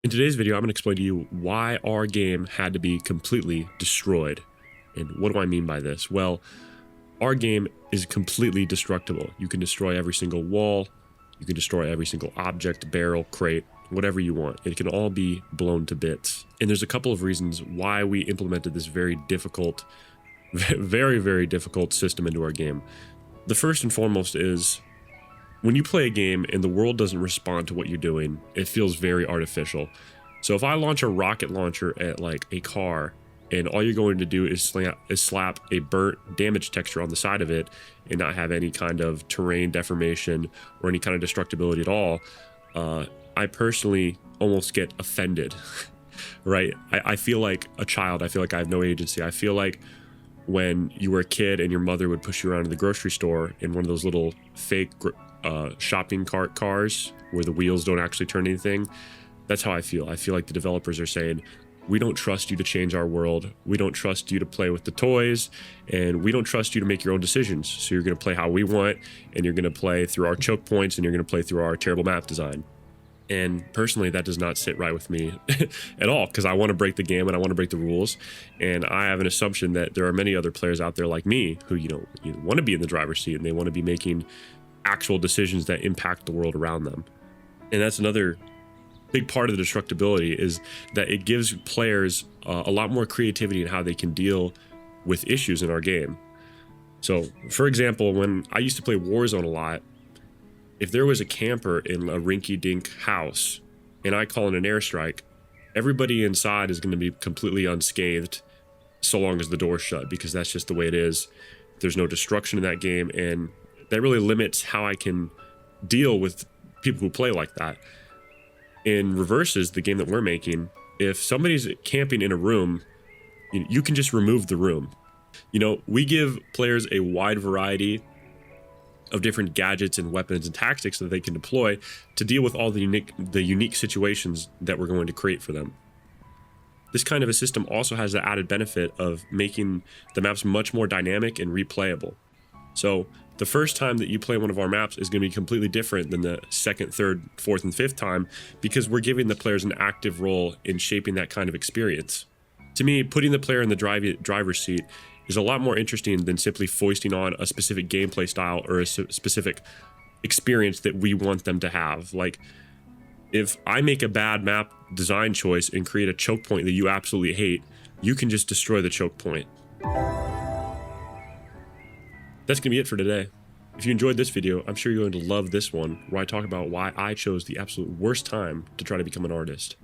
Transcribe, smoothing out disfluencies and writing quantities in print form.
In today's video, I'm going to explain to you why our game had to be completely destroyed. And what do I mean by this? Well, our game is completely destructible. You can destroy every single wall, you can destroy every single object, barrel, crate, whatever you want. It can all be blown to bits. And there's a couple of reasons why we implemented this very difficult, very difficult system into our game. The first and foremost is, when you play a game and the world doesn't respond to what you're doing, it feels very artificial. So if I launch a rocket launcher at like a car and all you're going to do is slap a burnt damage texture on the side of it and not have any kind of terrain deformation or any kind of destructibility at all, I personally almost get offended, right? I feel like a child. I feel like I have no agency. I feel like when you were a kid and your mother would push you around to the grocery store in one of those little fake shopping cart cars where the wheels don't actually turn anything. That's how I feel. I feel like the developers are saying, we don't trust you to change our world. We don't trust you to play with the toys, and we don't trust you to make your own decisions. So you're going to play how we want, and you're going to play through our choke points, and you're going to play through our terrible map design. And personally, that does not sit right with me at all, because I want to break the game and I want to break the rules. And I have an assumption that there are many other players out there like me who, want to be in the driver's seat and they want to be making actual decisions that impact the world around them. And that's another big part of the destructibility, is that it gives players a lot more creativity in how they can deal with issues in our game. So, for example, when I used to play Warzone a lot, if there was a camper in a rinky-dink house and I call in an airstrike, everybody inside is going to be completely unscathed so long as the door's shut, because that's just the way it is. There's no destruction in that game, and that really limits how I can deal with people who play like that. In Reverses, the game that we're making, if somebody's camping in a room, you can just remove the room. We give players a wide variety of different gadgets and weapons and tactics that they can deploy to deal with all the unique situations that we're going to create for them. This kind of a system also has the added benefit of making the maps much more dynamic and replayable. So the first time that you play one of our maps is going to be completely different than the second, third, fourth, and fifth time, because we're giving the players an active role in shaping that kind of experience. To me, putting the player in the driver's seat is a lot more interesting than simply foisting on a specific gameplay style or a specific experience that we want them to have. Like, if I make a bad map design choice and create a choke point that you absolutely hate, you can just destroy the choke point. That's going to be it for today. If you enjoyed this video, I'm sure you're going to love this one, where I talk about why I chose the absolute worst time to try to become an artist.